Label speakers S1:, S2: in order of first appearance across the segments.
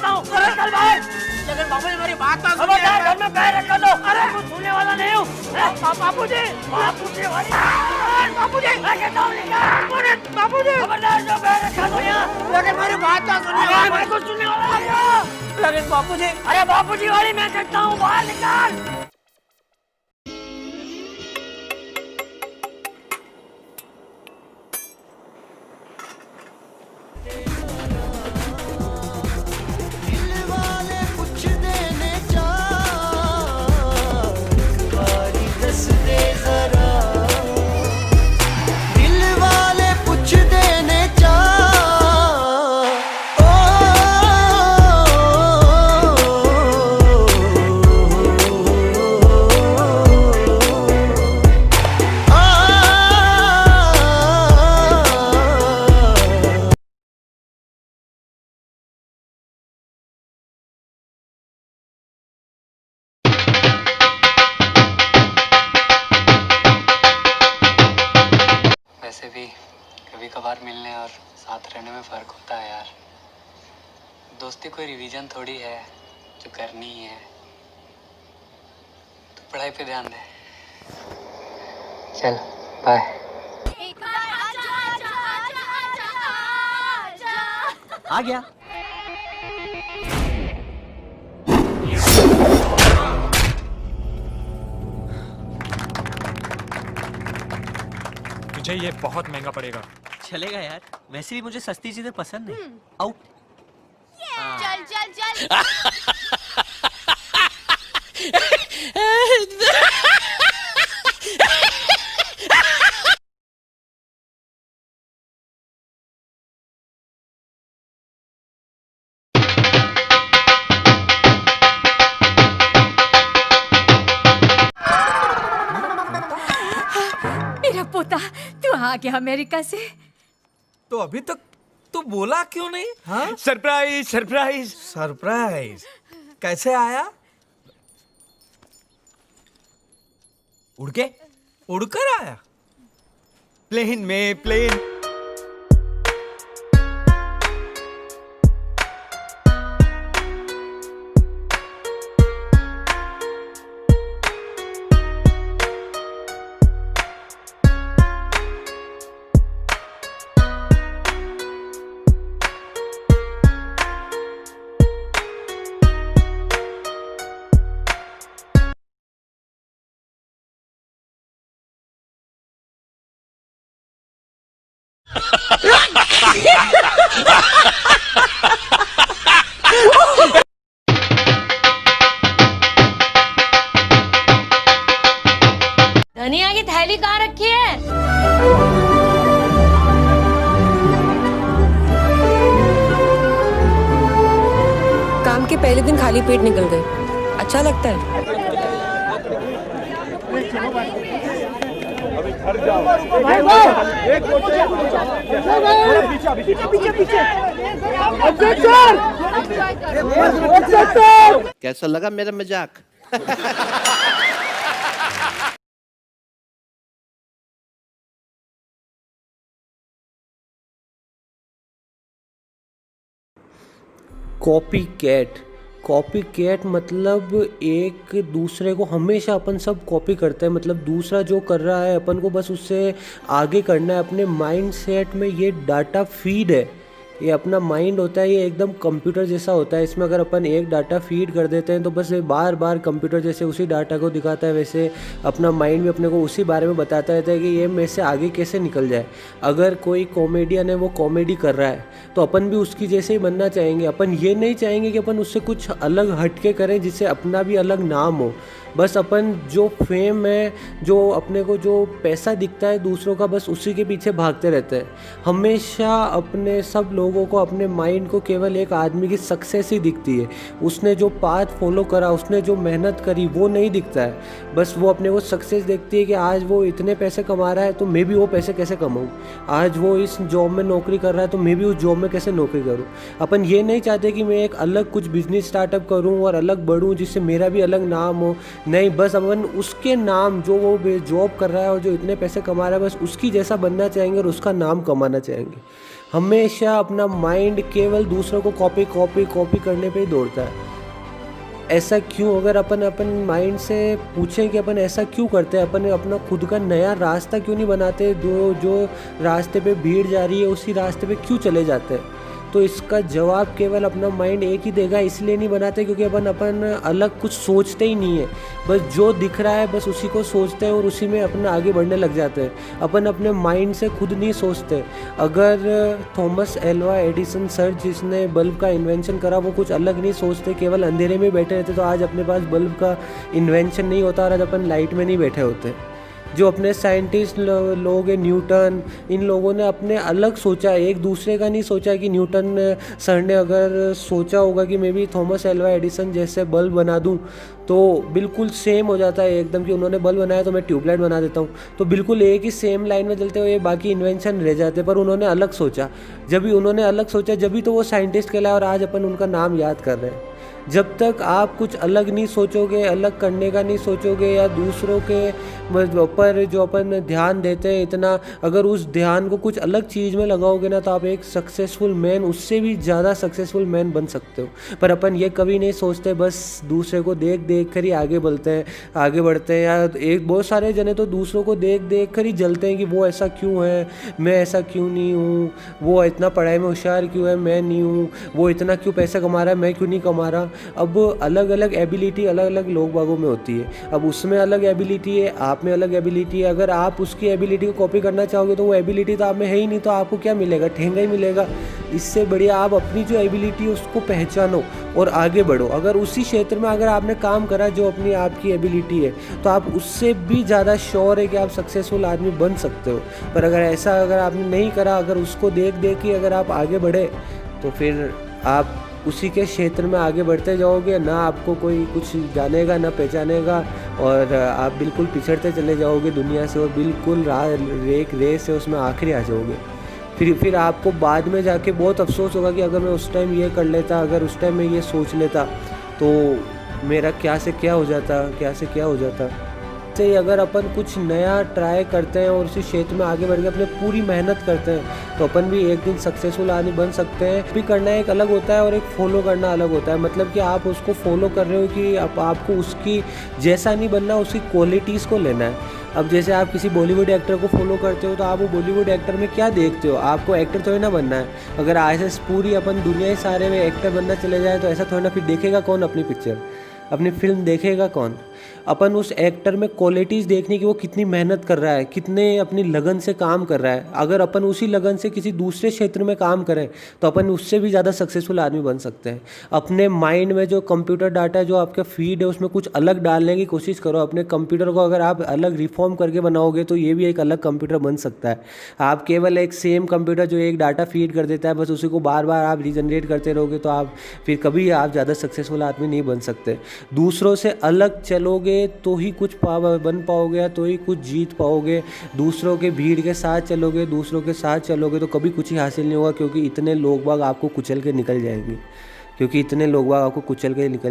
S1: कहता हूँ। अरे चल बाहर। लेकिन बाबूजी मेरी बात तो सुनिए। घर में पैर रख दो। अरे कुछ सुनने वाला नहीं हूँ। बाबूजी बाबूजी बाबूजी मैं कहता हूँ निकाल। बाबूजी खबरदार जो पैर रखा दो यहाँ। लेकिन मेरी बात तो सुनिए। मैं कुछ सुनने वाला नहीं हूँ। लेकिन बाबूजी अरे बाबूजी वाली मैं कहता हूँ बाहर निकाल।
S2: वैसे भी कभी कभार मिलने और साथ रहने में फ़र्क होता है यार। दोस्ती कोई रिवीजन थोड़ी है जो करनी ही है। तो पढ़ाई पे ध्यान दे। चल बाय।
S1: आ गया।
S3: तुझे ये बहुत महंगा पड़ेगा।
S1: चलेगा यार, वैसे भी मुझे सस्ती चीजें पसंद नहीं। आउट।
S4: चल चल चल।
S5: मेरा पोता, तू आ गया अमेरिका से?
S6: तो अभी तक तू बोला क्यों नहीं? हाँ?
S3: सरप्राइज सरप्राइज
S6: सरप्राइज कैसे आया?
S3: उड़ के
S6: उड़कर आया?
S3: प्लेन में प्लेन।
S4: धनिया की थैली कहाँ रखी है?
S7: काम के पहले दिन खाली पेट निकल गए। अच्छा लगता है।
S8: कैसा लगा मेरा मजाक?
S9: कॉपी कैट मतलब एक दूसरे को हमेशा अपन सब कॉपी करते हैं। मतलब दूसरा जो कर रहा है अपन को बस उससे आगे करना है। अपने माइंड सेट में ये डाटा फीड है, ये अपना माइंड होता है, ये एकदम कंप्यूटर जैसा होता है। इसमें अगर अपन एक डाटा फीड कर देते हैं तो बस ये बार बार कंप्यूटर जैसे उसी डाटा को दिखाता है। वैसे अपना माइंड भी अपने को उसी बारे में बताता रहता है कि ये मेरे से आगे कैसे निकल जाए। अगर कोई कॉमेडियन है वो कॉमेडी कर रहा है तो अपन भी उसकी जैसे ही बनना चाहेंगे। अपन ये नहीं चाहेंगे कि अपन उससे कुछ अलग हटके करें जिससे अपना भी अलग नाम हो। बस अपन जो फेम है, जो अपने को जो पैसा दिखता है दूसरों का, बस उसी के पीछे भागते रहते हैं। हमेशा अपने सब लोगों को, अपने माइंड को केवल एक आदमी की सक्सेस ही दिखती है। उसने जो पाथ फॉलो करा, उसने जो मेहनत करी, वो नहीं दिखता है। बस वो अपने को सक्सेस देखती है कि आज वो इतने पैसे कमा रहा है तो मैं भी वो पैसे कैसे कमाऊँ। आज वो इस जॉब में नौकरी कर रहा है तो मैं भी उस जॉब में कैसे नौकरी करूँ। अपन ये नहीं चाहते कि मैं एक अलग कुछ बिजनेस स्टार्टअप करूँ और अलग बढ़ूँ जिससे मेरा भी अलग नाम हो। नहीं, बस अपन उसके नाम, जो वो जॉब कर रहा है और जो इतने पैसे कमा रहा है, बस उसकी जैसा बनना चाहेंगे और उसका नाम कमाना चाहेंगे। हमेशा अपना माइंड केवल दूसरों को कॉपी कॉपी कॉपी करने पे ही दौड़ता है। ऐसा क्यों? अगर अपन माइंड से पूछें कि अपन ऐसा क्यों करते हैं, अपन अपना खुद का नया रास्ता क्यों नहीं बनाते? जो रास्ते पे भीड़ जा रही है उसी रास्ते पे क्यों चले जाते हैं? तो इसका जवाब केवल अपना माइंड एक ही देगा। इसलिए नहीं बनाते क्योंकि अपन अलग कुछ सोचते ही नहीं है, बस जो दिख रहा है बस उसी को सोचते हैं और उसी में अपना आगे बढ़ने लग जाते हैं। अपन अपने माइंड से खुद नहीं सोचते। अगर थॉमस एल्वा एडिसन सर जिसने बल्ब का इन्वेंशन करा वो कुछ अलग नहीं सोचते, केवल अंधेरे में बैठे रहते, तो आज अपने पास बल्ब का इन्वेंशन नहीं होता और आज अपन लाइट में नहीं बैठे होते। जो अपने साइंटिस्ट लोग हैं, न्यूटन, इन लोगों ने अपने अलग सोचा, एक दूसरे का नहीं सोचा। कि न्यूटन सर ने अगर सोचा होगा कि मैं भी थॉमस एल्वा एडिसन जैसे बल्ब बना दूं तो बिल्कुल सेम हो जाता है एकदम, कि उन्होंने बल्ब बनाया तो मैं ट्यूबलाइट बना देता हूँ, तो बिल्कुल एक ही सेम लाइन में चलते हुए बाकी इन्वेंशन रह जाते। पर उन्होंने अलग सोचा, जब भी उन्होंने अलग सोचा जब भी तो वो साइंटिस्ट कहलाए और आज अपन उनका नाम याद कर रहे हैं। जब तक आप कुछ अलग नहीं सोचोगे, अलग करने का नहीं सोचोगे, या दूसरों के पर जो अपन ध्यान देते हैं इतना, अगर उस ध्यान को कुछ अलग चीज़ में लगाओगे ना तो आप एक सक्सेसफुल मैन, उससे भी ज़्यादा सक्सेसफुल मैन बन सकते हो। पर अपन ये कभी नहीं सोचते, बस दूसरे को देख देख कर ही आगे बढ़ते हैं। या एक बहुत सारे जने तो दूसरों को देख देख कर ही जलते हैं कि वो ऐसा क्यों है, मैं ऐसा क्यों नहीं हूँ, वो इतना पढ़ाई में होशियार क्यों है, मैं नहीं हूँ, वो इतना क्यों पैसा कमा रहा है, मैं क्यों नहीं कमा रहा। अब अलग अलग एबिलिटी अलग अलग लोग बागों में होती है। अब उसमें अलग एबिलिटी है, आप में अलग एबिलिटी है। अगर आप उसकी एबिलिटी को कॉपी करना चाहोगे तो वो एबिलिटी तो आप में है ही नहीं, तो आपको क्या मिलेगा? ठेंगा ही मिलेगा। इससे बढ़िया आप अपनी जो एबिलिटी है उसको पहचानो और आगे बढ़ो। अगर उसी क्षेत्र में अगर आपने काम करा जो अपनी आपकी एबिलिटी है तो आप उससे भी ज़्यादा श्योर है कि आप सक्सेसफुल आदमी बन सकते हो। पर अगर आपने नहीं करा, अगर उसको देख देख के अगर आप आगे बढ़े तो फिर आप उसी के क्षेत्र में आगे बढ़ते जाओगे, ना आपको कोई कुछ जानेगा ना पहचानेगा, और आप बिल्कुल पिछड़ते चले जाओगे दुनिया से और बिल्कुल एक रेस है उसमें आखिरी आ जाओगे। फिर आपको बाद में जाके बहुत अफसोस होगा कि अगर मैं उस टाइम ये कर लेता, अगर उस टाइम मैं ये सोच लेता तो मेरा क्या से क्या हो जाता। से अगर अपन कुछ नया ट्राई करते हैं और उसी क्षेत्र में आगे बढ़ के अपने पूरी मेहनत करते हैं तो अपन भी एक दिन सक्सेसफुल आदमी बन सकते हैं। भी करना एक अलग होता है और एक फॉलो करना अलग होता है। मतलब कि आप उसको फॉलो कर रहे हो कि आपको उसकी जैसा नहीं बनना, उसकी क्वालिटीज़ को लेना है। अब जैसे आप किसी बॉलीवुड एक्टर को फॉलो करते हो तो आप वो बॉलीवुड एक्टर में क्या देखते हो? आपको एक्टर थोड़ी ना बनना है। अगर ऐसे पूरी अपन दुनिया ही सारे में एक्टर बनना चले जाए तो ऐसा थोड़ी ना, फिर देखेगा कौन अपनी पिक्चर, अपनी फिल्म देखेगा कौन? अपन उस एक्टर में क्वालिटीज़ देखने की, वो कितनी मेहनत कर रहा है, कितने अपनी लगन से काम कर रहा है। अगर अपन उसी लगन से किसी दूसरे क्षेत्र में काम करें तो अपन उससे भी ज़्यादा सक्सेसफुल आदमी बन सकते हैं। अपने माइंड में जो कंप्यूटर डाटा जो आपका फीड है उसमें कुछ अलग डालने की कोशिश करो। अपने कंप्यूटर को अगर आप अलग रिफॉर्म करके बनाओगे तो ये भी एक अलग कंप्यूटर बन सकता है। आप केवल एक सेम कंप्यूटर जो एक डाटा फीड कर देता है बस उसी को बार बार आप रीजनरेट करते रहोगे तो आप फिर कभी आप ज़्यादा सक्सेसफुल आदमी नहीं बन सकते। दूसरों से अलग चलोगे तो ही कुछ बन पाओगे, तो ही कुछ जीत पाओगे। दूसरों के भीड़ के साथ चलोगे, दूसरों के साथ चलोगे तो कभी कुछ ही हासिल नहीं होगा, क्योंकि इतने लोग बाग आपको कुचल के निकल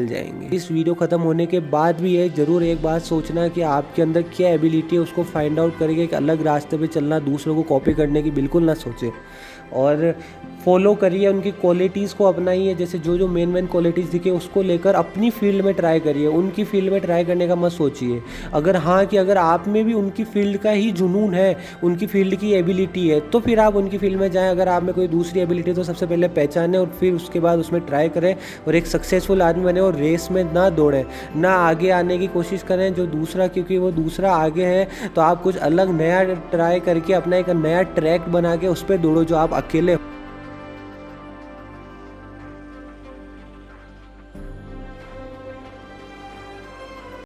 S9: जाएंगे। इस वीडियो ख़त्म होने के बाद भी ये ज़रूर एक बात सोचना कि आपके अंदर क्या एबिलिटी है, उसको फाइंड आउट करके एक अलग रास्ते पे चलना, दूसरों को कॉपी करने की बिल्कुल ना सोचें और फॉलो करिए, उनकी क्वालिटीज़ को अपनाइए। जैसे जो मेन क्वालिटीज़ दिखे उसको लेकर अपनी फील्ड में ट्राई करिए, उनकी फील्ड में ट्राई करने का मत सोचिए। अगर आप में भी उनकी फील्ड का ही जुनून है, उनकी फील्ड की एबिलिटी है तो फिर आप उनकी फील्ड में जाएं। अगर आप में कोई दूसरी एबिलिटी है तो सबसे पहले पहचानें और फिर उसके बाद उसमें ट्राई करें और एक सक्सेसफुल आदमी बने और रेस में ना दौड़ें, ना आगे आने की कोशिश करें जो दूसरा, क्योंकि वो दूसरा आगे है तो आप कुछ अलग नया ट्राई करके अपना एक नया ट्रैक बना के उस पर दौड़ो जो आप अकेले